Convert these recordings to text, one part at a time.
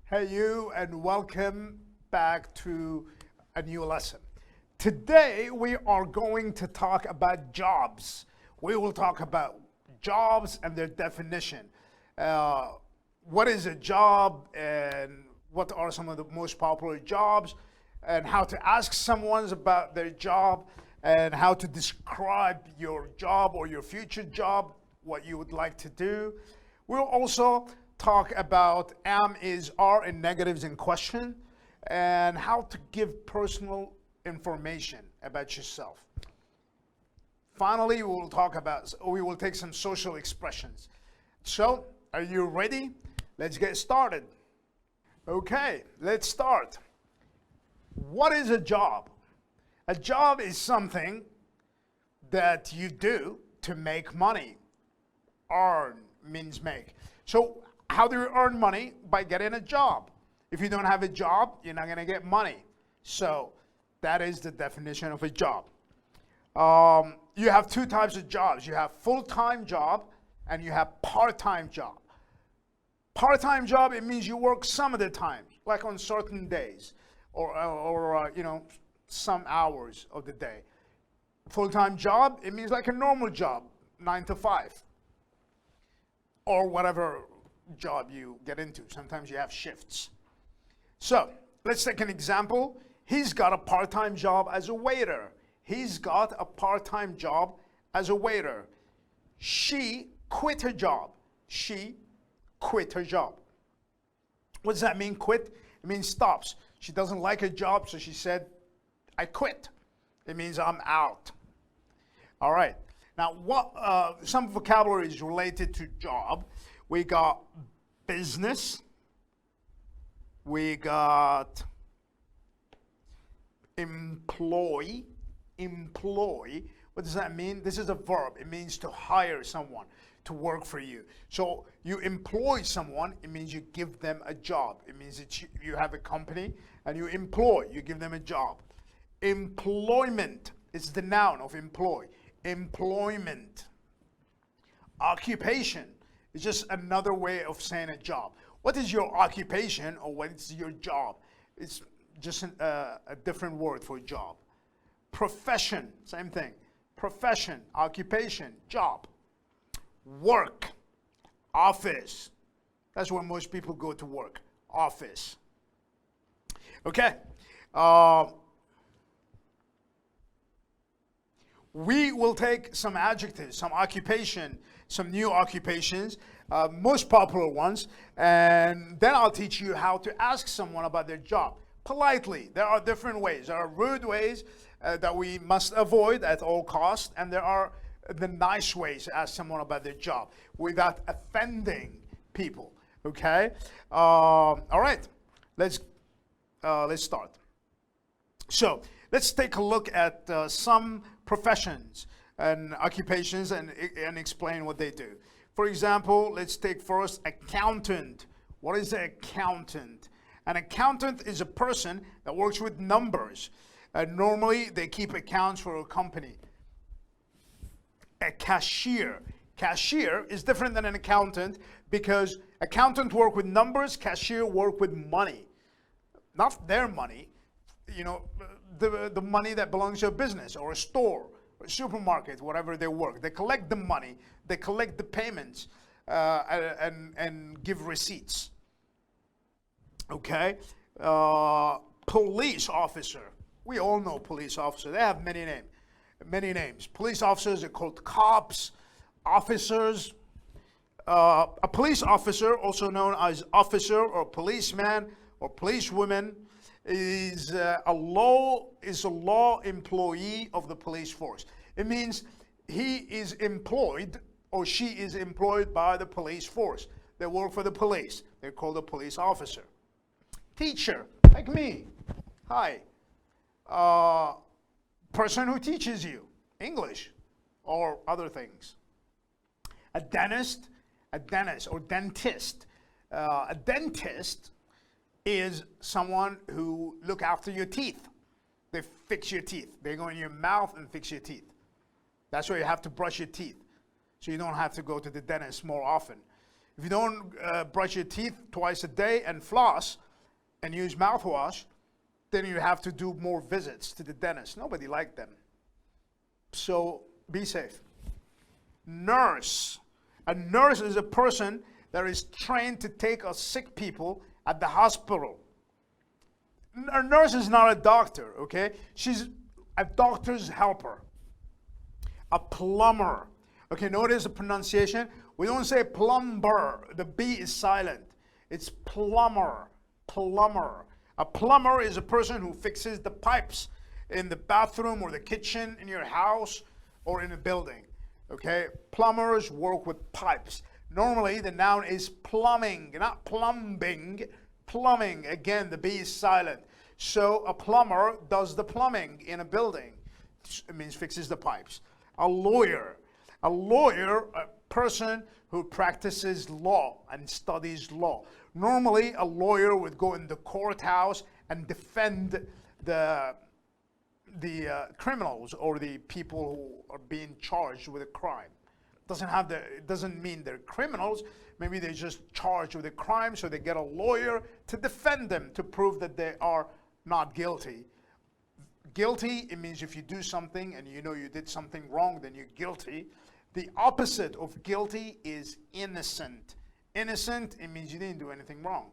Hey you, and welcome back to a new lesson. Today we are going to talk about jobs. We will talk about jobs and their definition. What is a job and what are some of the most popular jobs, and how to ask someone about their job, and how to describe your job or your future job, what you would like to do. We'll also talk about am, is, are, and negatives in question, and how to give personal information about yourself. Finally, we will take some social expressions. So, are you ready? Let's get started. Okay, let's start. What is a job? A job is something that you do to make money. Earn means make. So, how do you earn money? By getting a job. If you don't have a job, you're not going to get money. So that is the definition of a job. You have two types of jobs. You have full-time job and you have part-time job. Part-time job, it means you work some of the time, like on certain days or some hours of the day. Full-time job, it means like a normal job, 9 to 5 or whatever job you get into. Sometimes you have shifts. So let's take an example. He's got a part-time job as a waiter. He's got a part-time job as a waiter. She quit her job. She quit her job. What does that mean, quit? It means stops. She doesn't like her job, so she said, I quit. It means I'm out. All right. Now, some vocabulary is related to job. We got business. We got employ. Employ. What does that mean? This is a verb. It means to hire someone to work for you. So you employ someone. It means you give them a job. It means that you have a company and you employ. You give them a job. Employment is the noun of employ. Employment. Occupation is just another way of saying a job. What is your occupation or what is your job? It's just a different word for job. Profession, same thing. Profession, occupation, job. Work, office. That's where most people go to work, office. Okay. We will take some adjectives, some occupation, some new occupations, most popular ones, and then I'll teach you how to ask someone about their job. Politely. There are different ways. There are rude ways that we must avoid at all costs, and there are the nice ways to ask someone about their job without offending people. Okay? All right. Let's start. So let's take a look at some professions and occupations and explain what they do. For example, let's take first accountant. What is an accountant? An accountant is a person that works with numbers. Normally, they keep accounts for a company. A cashier. Cashier is different than an accountant because accountant work with numbers, cashier work with money. Not their money, the money that belongs to a business or a store, or a supermarket, whatever they work. They collect the money, they collect the payments, and give receipts. Okay? Police officer. We all know police officer. They have many names. Police officers are called cops, officers. A police officer, also known as officer or policeman or policewoman, is a law employee of the police force. It means he is employed or she is employed by the police force. They work for the police. They're called a police officer. Teacher, like me. Hi. Person who teaches you English or other things. A dentist or dentist. A dentist is someone who look after your teeth. They fix your teeth. They go in your mouth and fix your teeth. That's why you have to brush your teeth, so you don't have to go to the dentist more often. If you don't brush your teeth twice a day and floss and use mouthwash, then you have to do more visits to the dentist. Nobody liked them. So be safe. Nurse. A nurse is a person that is trained to take care of sick people at the hospital. A nurse is not a doctor, okay? She's a doctor's helper. A plumber. Okay, notice the pronunciation. We don't say plumber. The B is silent. It's plumber. Plumber. A plumber is a person who fixes the pipes in the bathroom or the kitchen in your house or in a building. Okay, plumbers work with pipes. Normally, the noun is plumbing, not plumbing. Plumbing. Again, the B is silent. So a plumber does the plumbing in a building. It means fixes the pipes. A lawyer. A lawyer, a person who practices law and studies law. Normally, a lawyer would go in the courthouse and defend the criminals or the people who are being charged with a crime. It doesn't mean they're criminals. Maybe they're just charged with a crime, so they get a lawyer to defend them to prove that they are not guilty. Guilty, it means if you do something and you know you did something wrong, then you're guilty. The opposite of guilty is innocent. Innocent, it means you didn't do anything wrong.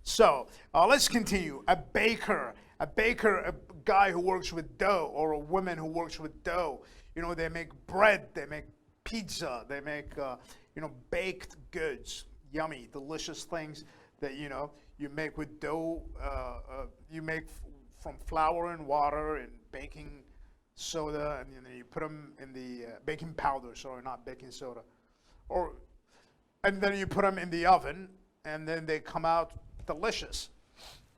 So let's continue. A baker. A baker, a guy who works with dough, or a woman who works with dough. You know, they make bread, they make pizza, they make, baked goods. Yummy, delicious things that, you make with dough. You make from flour and water and baking soda, and then you put them in the baking powder, sorry, not baking soda. And then you put them in the oven, and then they come out delicious.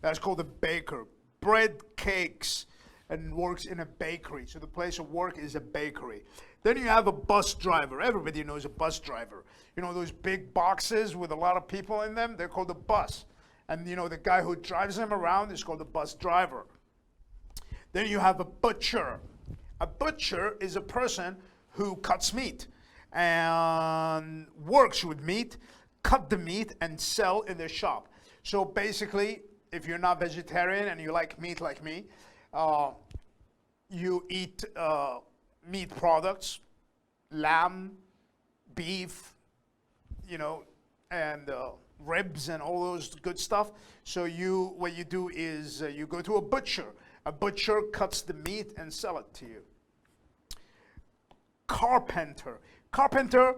That's called a baker. Bread, cakes, and works in a bakery. So the place of work is a bakery. Then you have a bus driver. Everybody knows a bus driver. You know those big boxes with a lot of people in them? They're called a bus. And the guy who drives them around is called a bus driver. Then you have a butcher. A butcher is a person who cuts meat and works with meat, cut the meat, and sell in their shop. So basically, if you're not vegetarian and you like meat like me, you eat meat products, lamb, beef, and ribs and all those good stuff. So what you do is you go to a butcher. A butcher cuts the meat and sell it to you. Carpenter. Carpenter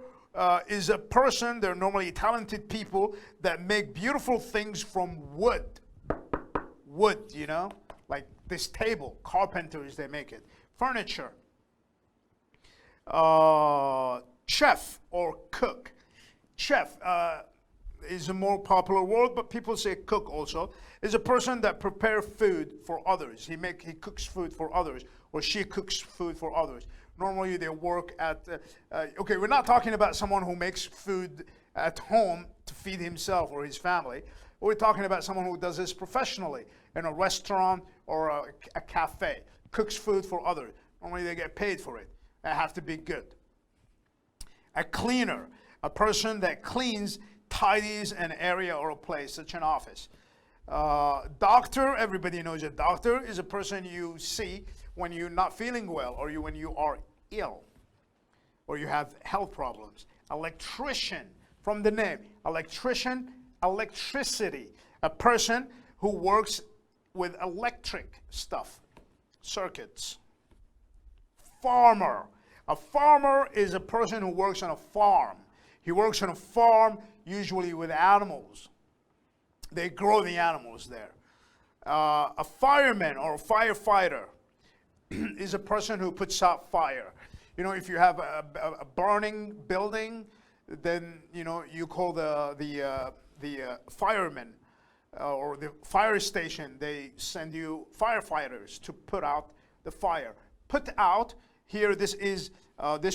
is a person, they're normally talented people that make beautiful things from wood. Wood, like this table. Carpenters, they make it. Furniture. Chef or cook. Chef is a more popular word, but people say cook also. Is a person that prepares food for others. He cooks food for others, or she cooks food for others. Normally they work at, okay, we're not talking about someone who makes food at home to feed himself or his family. We're talking about someone who does this professionally in a restaurant or a cafe, cooks food for others. Normally they get paid for it. They have to be good. A cleaner, a person that cleans, tidies an area or a place, such an office. Doctor, everybody knows a doctor is a person you see when you're not feeling well, or when you are ill, or you have health problems. Electrician, from the name, electrician, electricity, a person who works with electric stuff, circuits. Farmer, a farmer is a person who works on a farm. He works on a farm, usually with animals. They grow the animals there. A fireman or a firefighter is a person who puts out fire. If you have a burning building, then you call the firemen or the fire station. They send you firefighters to put out the fire. Put out here. This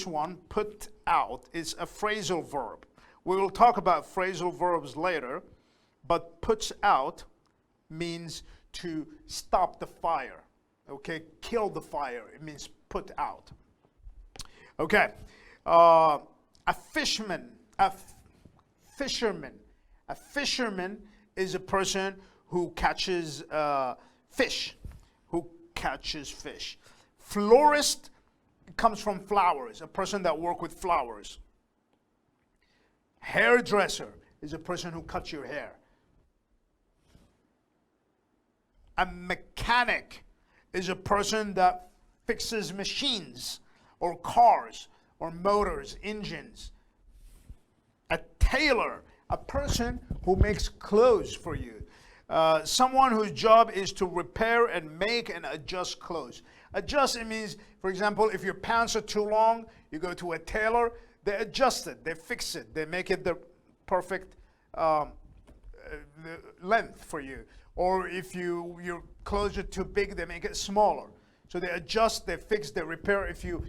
one. Put out is a phrasal verb. We will talk about phrasal verbs later, but puts out means to stop the fire. Okay, kill the fire. It means put out. Okay, a fisherman. fisherman. A fisherman is a person who catches fish. Who catches fish. Florist comes from flowers, a person that works with flowers. Hairdresser is a person who cuts your hair. A mechanic is a person that fixes machines or cars or motors, engines. A tailor, a person who makes clothes for you. Someone whose job is to repair and make and adjust clothes. Adjust, it means, for example, if your pants are too long, you go to a tailor, they adjust it, they fix it, they make it the perfect length for you. Or if your clothes are too big, they make it smaller. So they adjust, they fix, they repair. If you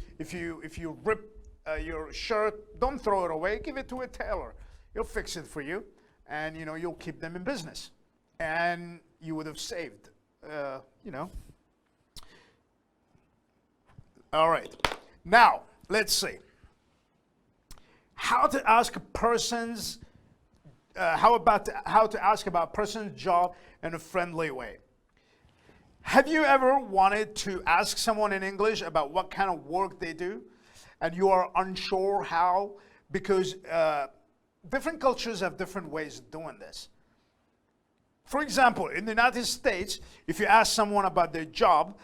rip your shirt, don't throw it away, give it to a tailor. He'll fix it for you, and you'll keep them in business. And you would have saved, All right. Now, let's see. How to ask a person's, how to ask about a person's job in a friendly way. Have you ever wanted to ask someone in English about what kind of work they do, and you are unsure how? Because different cultures have different ways of doing this. For example, in the United States, if you ask someone about their job,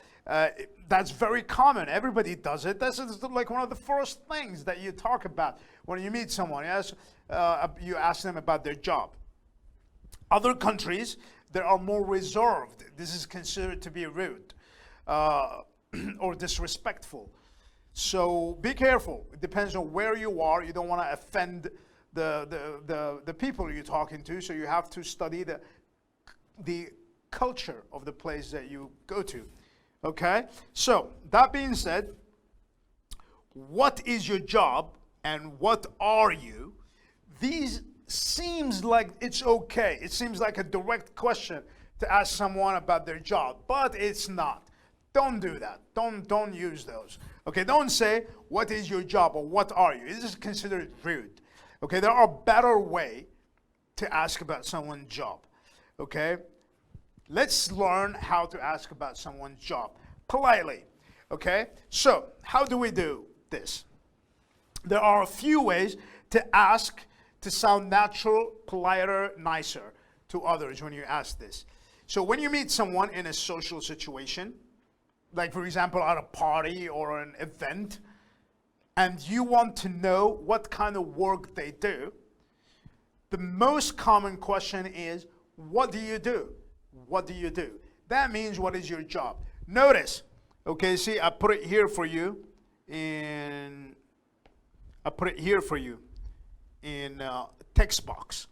that's very common. Everybody does it. That's like one of the first things that you talk about when you meet someone. You ask them about their job. Other countries, they are more reserved. This is considered to be rude or disrespectful. So be careful. It depends on where you are. You don't want to offend the people you're talking to, so you have to study the culture of the place that you go to. Okay? So, that being said, what is your job and what are you? These seems like it's okay. It seems like a direct question to ask someone about their job, but it's not. Don't do that. Don't use those. Okay, don't say what is your job or what are you. This is considered rude. Okay, there are better way to ask about someone's job. Okay? Let's learn how to ask about someone's job politely. Okay? So, how do we do this? There are a few ways to ask to sound natural, politer, nicer to others when you ask this. So, when you meet someone in a social situation, like for example at a party or an event, and you want to know what kind of work they do, the most common question is, what do you do? What do you do? That means, what is your job? Notice, okay, see, I put it here for you in text box.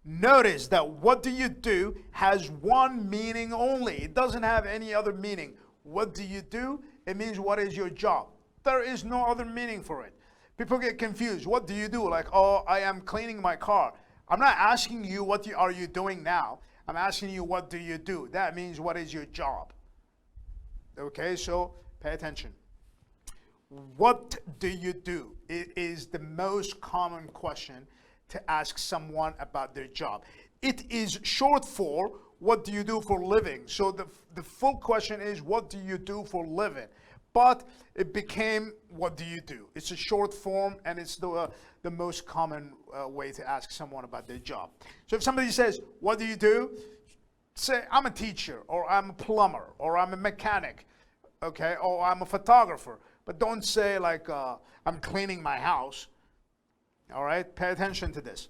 Notice that what do you do has one meaning only. It doesn't have any other meaning. What do you do? It means, what is your job? There is no other meaning for it. People get confused. What do you do? Like, oh, I am cleaning my car. I'm not asking you what are you doing now. I'm asking you, what do you do? That means, what is your job? Okay, so pay attention. What do you do? It is the most common question to ask someone about their job. It is short for, what do you do for living? So the full question is, what do you do for living? But it became, what do you do? It's a short form, and it's the most common way to ask someone about their job. So if somebody says, what do you do? Say, I'm a teacher, or I'm a plumber, or I'm a mechanic, okay, or I'm a photographer. But don't say like, I'm cleaning my house. All right, pay attention to this.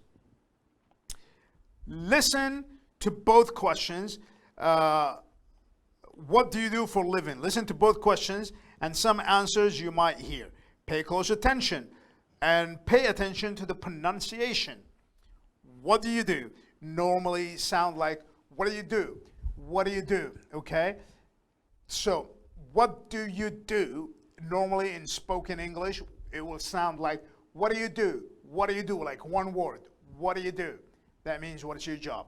Listen to both questions. What do you do for a living? Listen to both questions and some answers you might hear. Pay close attention and pay attention to the pronunciation. What do you do? Normally sound like, what do you do? What do you do? Okay? So, what do you do? Normally in spoken English, it will sound like, what do you do? What do you do? Like one word. What do you do? That means, what is your job?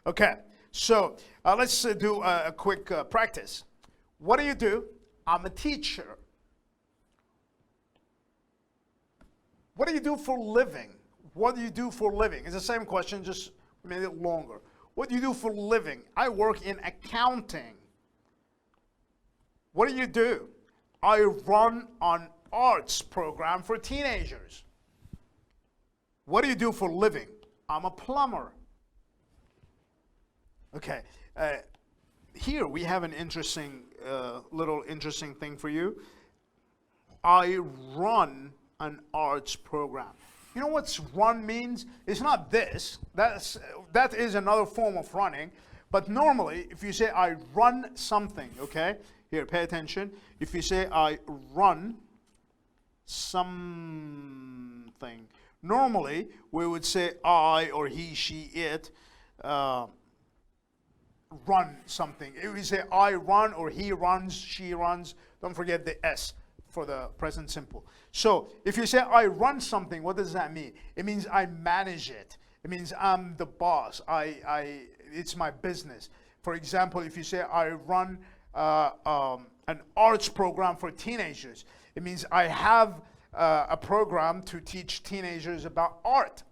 Okay, so let's do a quick practice. What do you do? I'm a teacher. What do you do for a living? What do you do for a living? It's the same question, just made it longer. What do you do for a living? I work in accounting. What do you do? I run an arts program for teenagers. What do you do for a living? I'm a plumber. Okay, here we have an interesting, little interesting thing for you. I run an arts program. You know what run means? It's not this. That is another form of running. But normally, if you say I run something, okay? Here, pay attention. If you say I run something, normally we would say I or he, she, it run something. If we say I run or he runs, she runs, don't forget the S for the present simple. So if you say I run something, what does that mean? It means I manage it. It means I'm the boss. It's my business. For example, if you say I run an arts program for teenagers, it means I have a program to teach teenagers about art.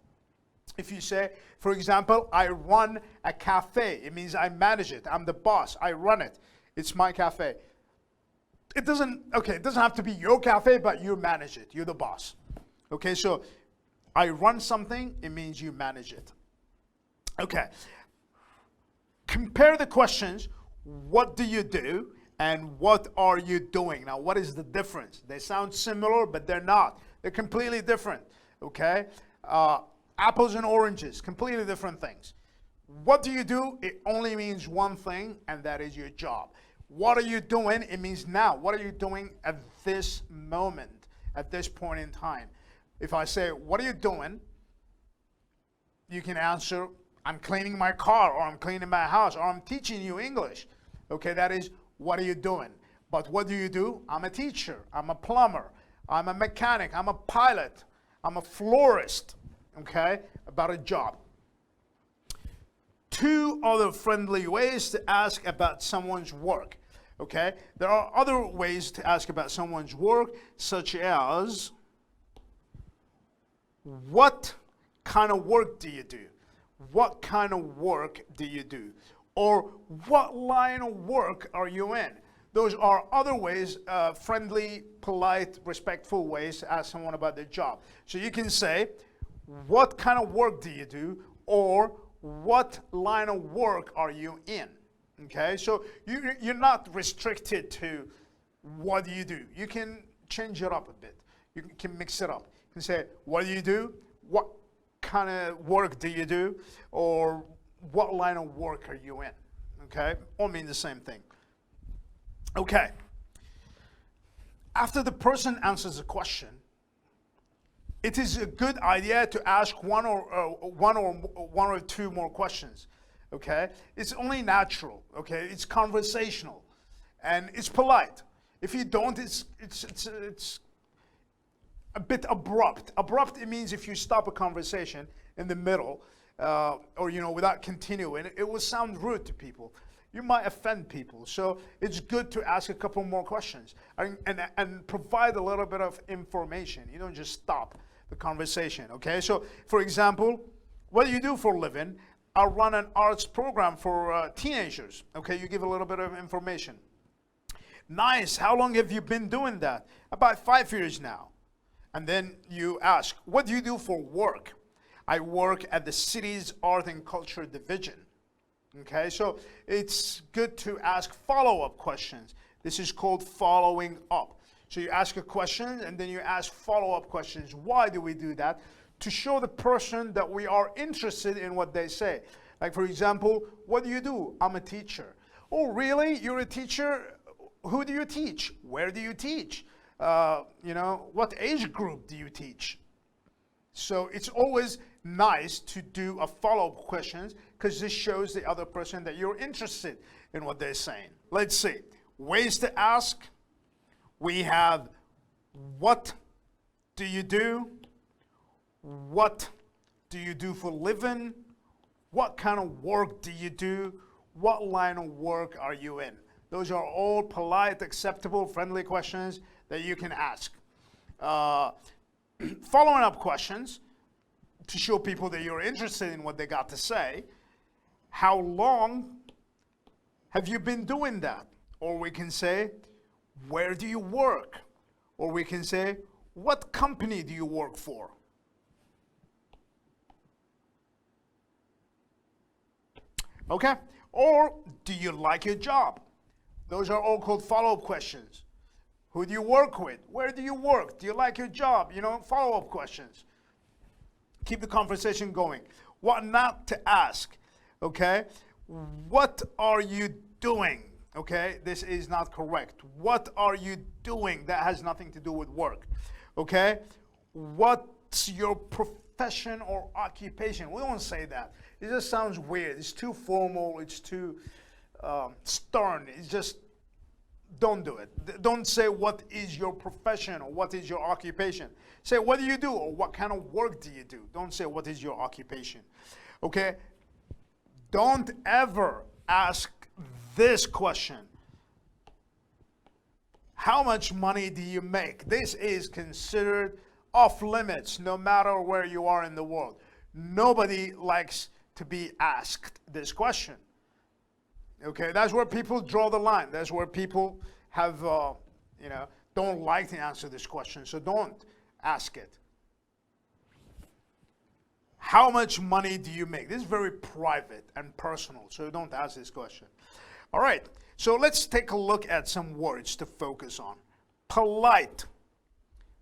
If you say, for example, I run a cafe, it means I manage it. I'm the boss. I run it. It's my cafe. It doesn't have to be your cafe, but you manage it. You're the boss. Okay, so I run something, it means you manage it. Okay. Compare the questions, what do you do, and what are you doing? Now, what is the difference? They sound similar, but they're not. They're completely different, okay? Apples and oranges, completely different things. What do you do? It only means one thing, and that is your job. What are you doing? It means now. What are you doing at this moment, at this point in time? If I say, what are you doing? You can answer, I'm cleaning my car, or I'm cleaning my house, or I'm teaching you English. Okay, that is, what are you doing? But what do you do? I'm a teacher. I'm a plumber. I'm a mechanic. I'm a pilot. I'm a florist. Okay, about a job. Two other friendly ways to ask about someone's work. Okay, there are other ways to ask about someone's work, such as, what kind of work do you do? What kind of work do you do? Or what line of work are you in? Those are other ways, friendly, polite, respectful ways to ask someone about their job. So you can say, what kind of work do you do? Or what line of work are you in? Okay, so you're not restricted to what do you do. You can change it up a bit. You can mix it up. You can say, what do you do? What kind of work do you do? Or what line of work are you in? Okay, all mean the same thing. Okay, after the person answers a question, it is a good idea to ask one or two more questions. Okay, it's only natural. Okay, it's conversational, and it's polite. If you don't, it's a bit abrupt. Abrupt, it means if you stop a conversation in the middle, or without continuing, it will sound rude to people. You might offend people. So it's good to ask a couple more questions and provide a little bit of information. You don't just stop the conversation. Okay. So, for example, what do you do for a living? I run an arts program for teenagers. Okay, you give a little bit of information. Nice. How long have you been doing that? About 5 years now. And then you ask, what do you do for work? I work at the city's art and culture division. Okay, so it's good to ask follow-up questions. This is called following up. So you ask a question and then you ask follow-up questions. Why do we do that? To show the person that we are interested in what they say. Like, for example, what do you do? I'm a teacher. Oh, really? You're a teacher? Who do you teach? Where do you teach? What age group do you teach? So it's always nice to do a follow-up questions because this shows the other person that you're interested in what they're saying. Let's see. Ways to ask. We have, what do you do? What do you do for a living? What kind of work do you do? What line of work are you in? Those are all polite, acceptable, friendly questions that you can ask. Following up questions. to show people that you're interested in what they got to say. How long have you been doing that? Or we can say, where do you work? Or we can say, what company do you work for? Okay? Or do you like your job? Those are all called follow-up questions. Who do you work with? Where do you work? Do you like your job? You know, follow-up questions. Keep the conversation going. What not to ask, okay? What are you doing? Okay, this is not correct. What are you doing? That has nothing to do with work, okay? What's your profession or occupation? We don't say that. It just sounds weird. It's too formal. It's too stern. It's just, don't do it. Don't say what is your profession or what is your occupation. Say what do you do or what kind of work do you do. Don't say what is your occupation. Okay? Don't ever ask this question. How much money do you make? This is considered off limits no matter where you are in the world. Nobody likes to be asked this question. Okay, that's where people draw the line. That's where people have, don't like to answer this question. So don't ask it. How much money do you make? This is very private and personal, so don't ask this question. All right, so let's take a look at some words to focus on. Polite.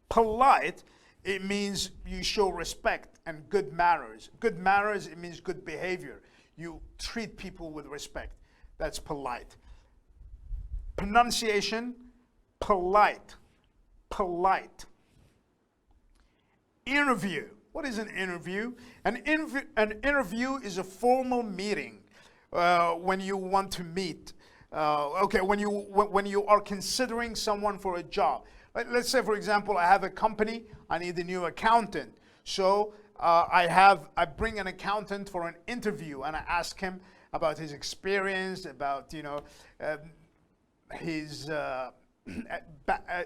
Polite, it means you show respect and good manners. Good manners, it means good behavior. You treat people with respect. That's polite. Pronunciation, polite. Polite. Interview. What is an interview? An interview is a formal meeting when you want to meet. When you are considering someone for a job. Let's say, for example, I have a company. I need a new accountant. So I bring an accountant for an interview, and I ask him about his experience, about his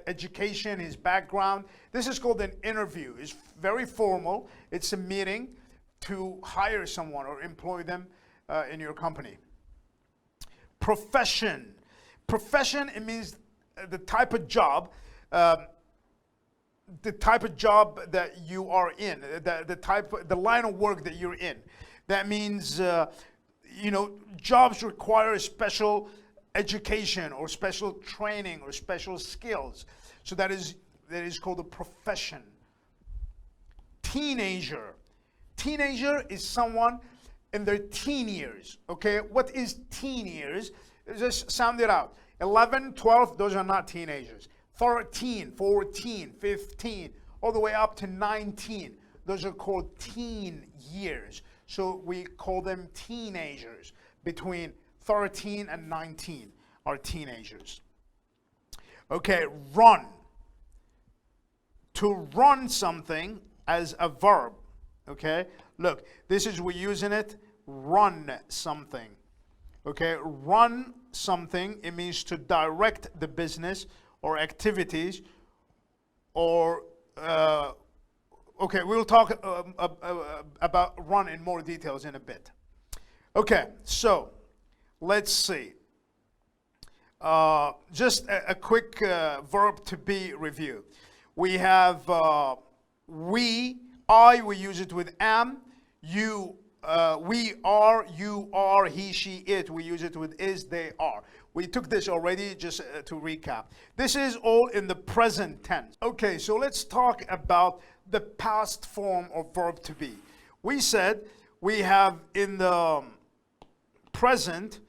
education, his background. This is called an interview. It's very formal. It's a meeting to hire someone or employ them in your company. Profession. Profession, it means the type of job that you are in, the line of work that you're in. That means jobs require special education or special training or special skills. So that is called a profession. Teenager. Teenager is someone in their teen years. Okay, what is teen years? Just sound it out. 11, 12, those are not teenagers. 13, 14, 15, all the way up to 19. Those are called teen years. So we call them teenagers. Between 13 and 19 are teenagers. Okay, run. To run something as a verb. Okay, look, this is, we're using it, run something. Okay, run something, it means to direct the business or activities, or we'll talk about run in more details in a bit. Okay, so let's see. Just a quick verb to be review. We have we use it with am. You, we are, you are, he, she, it. We use it with is, they are. We took this already, just to recap. This is all in the present tense. Okay, so let's talk about the past form of verb to be. We said we have in the present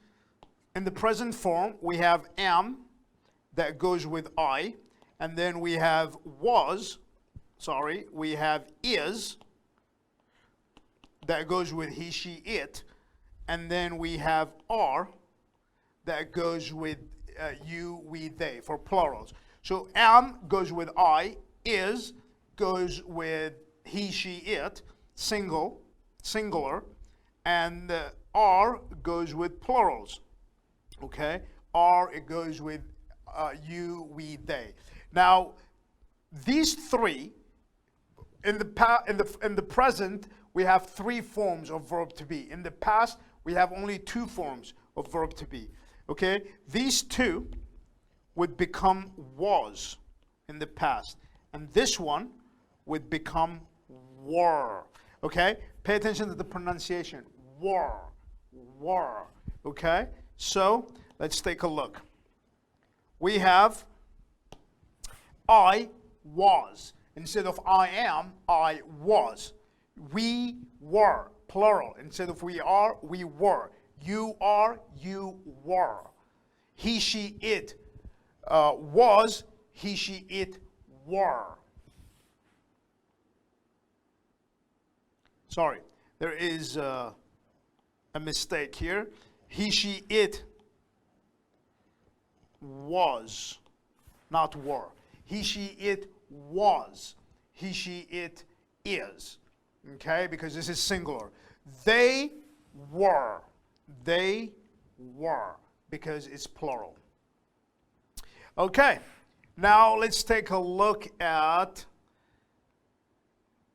form, we have am, that goes with I, and then we have we have is, that goes with he, she, it, and then we have are, that goes with you, we, they, for plurals. So am goes with I, is goes with he, she, it, singular, and are goes with plurals. Okay, are, it goes with you, we, they. Now, these three in the present, we have 3 forms of verb to be. In the past, we have only 2 forms of verb to be. Okay? These 2 would become was in the past. And this one would become were. Okay? Pay attention to the pronunciation. Were. Were. Okay? So, let's take a look. We have I was. Instead of I am, I was. We were, plural. Instead of we are, we were. You are, you were. He, she, it was. He, she, it were. Sorry, there is a mistake here. He, she, it was, not were. He, she, it was. He, she, it is. Okay, because this is singular. They were. They were, because it's plural. Okay, now let's take a look at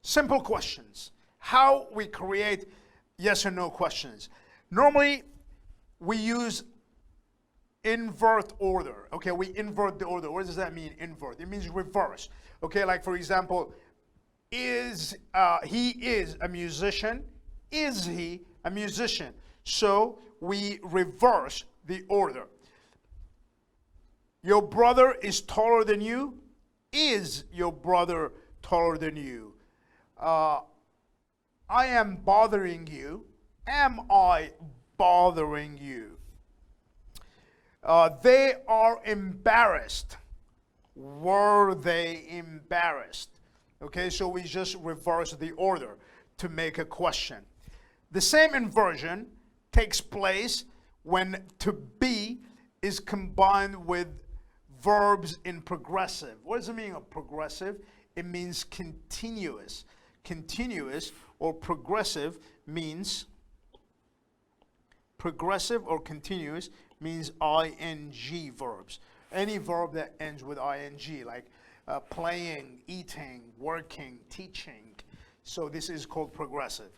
simple questions. How we create yes or no questions. Normally, we use invert order. Okay, we invert the order. What does that mean, invert? It means reverse. Okay, like for example, is he is a musician? Is he a musician? So we reverse the order. Your brother is taller than you? Is your brother taller than you? I am bothering you. Am I bothering you? They are embarrassed. Were they embarrassed? Okay, so we just reverse the order to make a question. The same inversion takes place when to be is combined with verbs in progressive. What does it mean of progressive? It means continuous. Continuous or progressive means, progressive or continuous means ing verbs. Any verb that ends with ing, like playing, eating, working, teaching. So this is called progressive.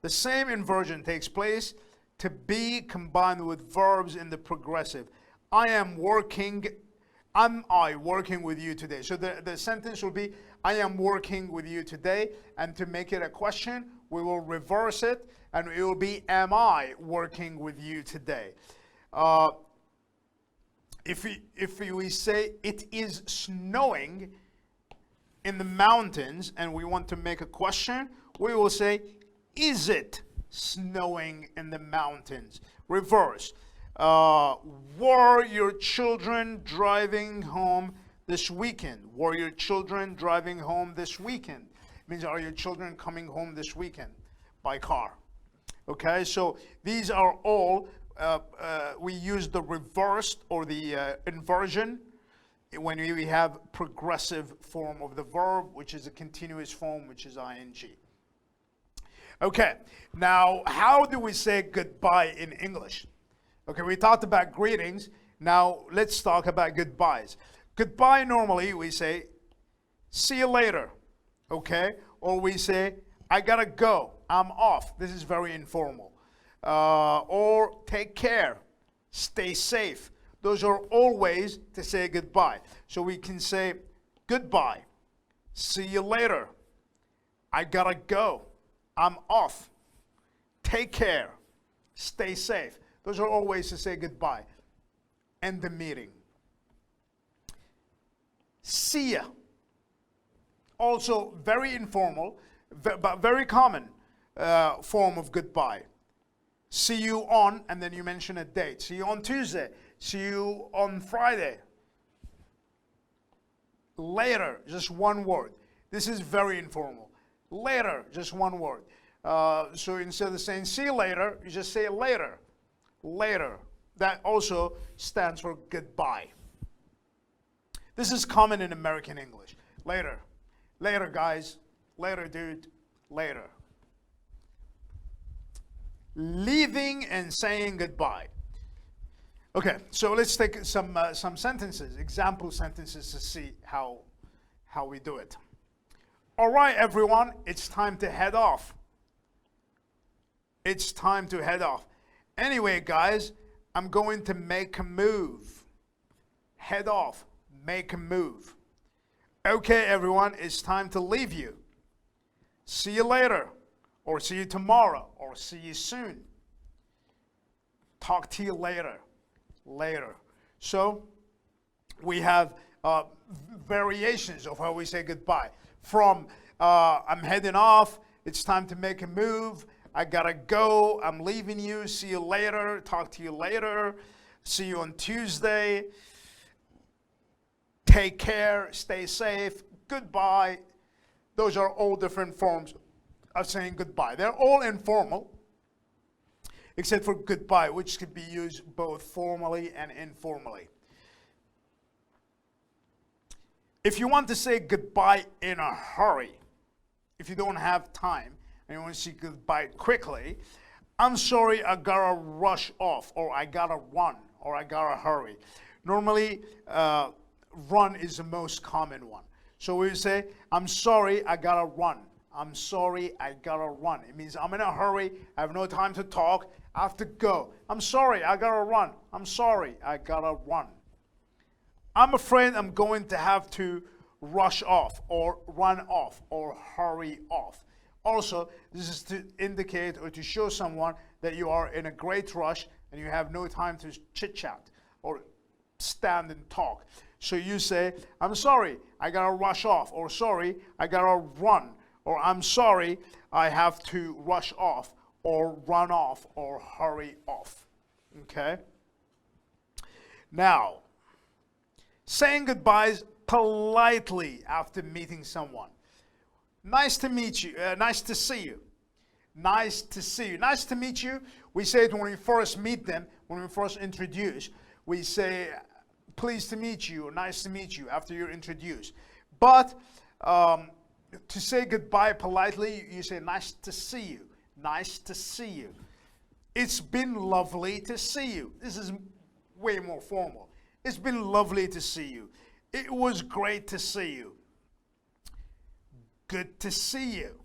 The same inversion takes place to be combined with verbs in the progressive. I am working. Am I working with you today? So the sentence will be, I am working with you today. And to make it a question, we will reverse it. And it will be, am I working with you today? If we say it is snowing in the mountains and we want to make a question, we will say, is it snowing in the mountains? Reverse. Were your children driving home this weekend? Were your children driving home this weekend? It means, are your children coming home this weekend by car? Okay, so these are all, we use the reversed or the inversion when we have progressive form of the verb, which is a continuous form, which is ing. Okay, now how do we say goodbye in English? Okay, we talked about greetings. Now let's talk about goodbyes. Goodbye, normally we say, see you later, okay? Or we say, I gotta go, I'm off. This is very informal. Or take care, stay safe. Those are all ways to say goodbye. So we can say goodbye, see you later, I gotta go, I'm off, take care, stay safe. Those are all ways to say goodbye. End the meeting. See ya. Also very informal, but very common form of goodbye. See you on, and then you mention a date. See you on Tuesday. See you on Friday. Later, just one word. This is very informal. Later, just one word. So instead of saying see you later, you just say later. Later. That also stands for goodbye. This is common in American English. Later. Later, guys. Later, dude. Later. Leaving and saying goodbye. Okay, so let's take some sentences, example sentences to see how we do it. All right, everyone, it's time to head off. It's time to head off. Anyway, guys, I'm going to make a move. Head off, make a move. Okay, everyone, it's time to leave you. See you later, or see you tomorrow, or see you soon. Talk to you later. Later. So, we have variations of how we say goodbye. From I'm heading off, it's time to make a move, I gotta go, I'm leaving you, see you later, talk to you later, see you on Tuesday, take care, stay safe, goodbye. Those are all different forms of saying goodbye. They're all informal, except for goodbye, which could be used both formally and informally. If you want to say goodbye in a hurry, if you don't have time and you want to say goodbye quickly, I'm sorry, I gotta rush off, or I gotta run, or I gotta hurry. Normally, run is the most common one. So we say, I'm sorry, I gotta run. I'm sorry, I gotta run. It means I'm in a hurry, I have no time to talk, I have to go. I'm sorry, I gotta run. I'm sorry, I gotta run. I'm afraid I'm going to have to rush off, or run off, or hurry off. Also, this is to indicate or to show someone that you are in a great rush and you have no time to chit-chat or stand and talk. So you say, I'm sorry, I gotta rush off, or sorry, I gotta run, or I'm sorry, I have to rush off, or run off, or hurry off. Okay? Now, saying goodbyes politely after meeting someone. Nice to meet you. Nice to see you. Nice to see you. Nice to meet you. We say it when we first meet them, when we first introduce. We say, pleased to meet you, or nice to meet you after you're introduced. But to say goodbye politely, you say, nice to see you. Nice to see you. It's been lovely to see you. This is way more formal. It's been lovely to see you. It was great to see you. Good to see you.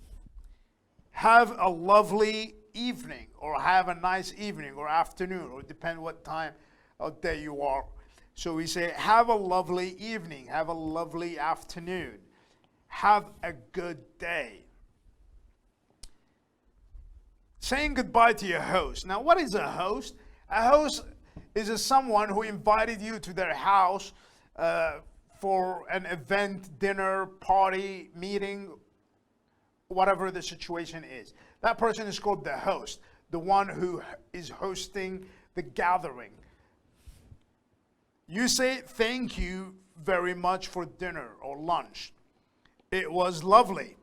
Have a lovely evening, or have a nice evening or afternoon, or depend what time of day you are. So we say, have a lovely evening, have a lovely afternoon, have a good day. Saying goodbye to your host. Now, what is a host? A host is someone who invited you to their house for an event, dinner, party, meeting, whatever the situation is. That person is called the host, the one who is hosting the gathering. You say, thank you very much for dinner or lunch. It was lovely.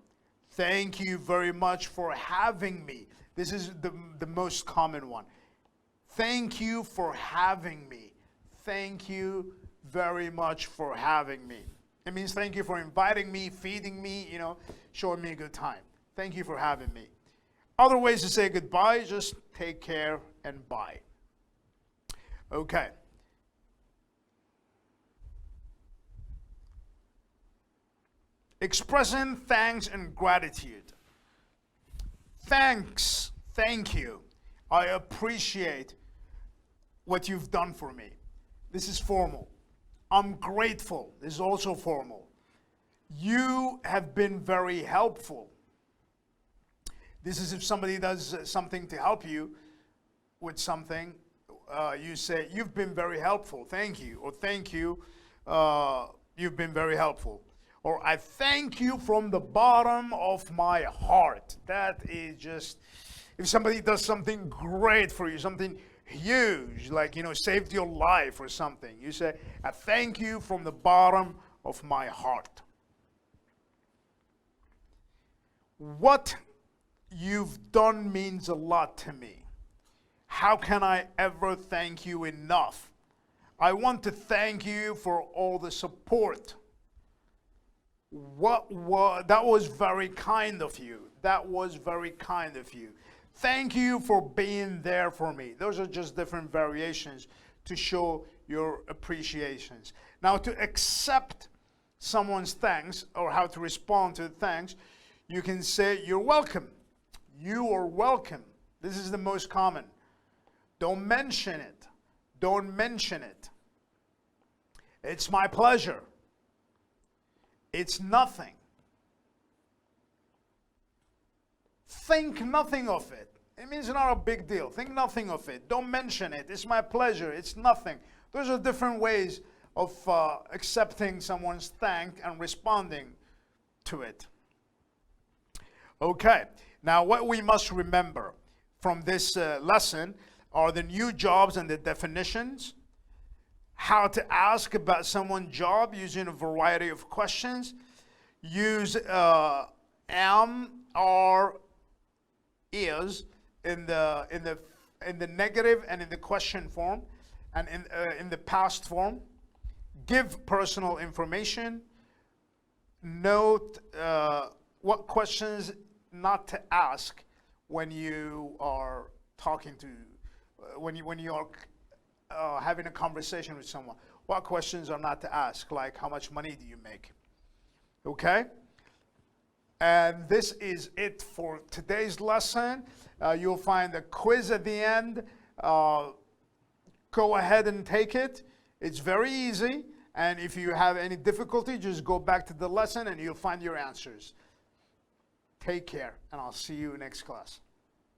Thank you very much for having me. This is the most common one. Thank you for having me. Thank you very much for having me. It means thank you for inviting me, feeding me, showing me a good time. Thank you for having me. Other ways to say goodbye, just take care and bye. Okay. Expressing thanks and gratitude. Thanks, thank you. I appreciate what you've done for me. This is formal. I'm grateful. This is also formal. You have been very helpful. This is if somebody does something to help you with something, you say, you've been very helpful, thank you. Or thank you, you've been very helpful. Or I thank you from the bottom of my heart. That is just, if somebody does something great for you, something huge, like, saved your life or something, you say, I thank you from the bottom of my heart. What you've done means a lot to me. How can I ever thank you enough? I want to thank you for all the support. That was very kind of you. That was very kind of you. Thank you for being there for me. Those are just different variations to show your appreciations. Now, to accept someone's thanks, or how to respond to thanks, you can say, you're welcome. You are welcome. This is the most common. Don't mention it. Don't mention it. It's my pleasure. It's nothing. Think nothing of it. It means it's not a big deal. Think nothing of it. Don't mention it. It's my pleasure. It's nothing. Those are different ways of accepting someone's thank and responding to it. Okay. Now, what we must remember from this lesson are the new jobs and the definitions, how to ask about someone's job using a variety of questions, use am, are, is in the negative and in the question form, and in the past form, give personal information, note what questions not to ask when you are talking to, when you are having a conversation with someone. What questions are not to ask, like how much money do you make? Okay? And this is it for today's lesson. You'll find a quiz at the end. Go ahead and take it. It's very easy. And if you have any difficulty, just go back to the lesson and you'll find your answers. Take care, and I'll see you next class.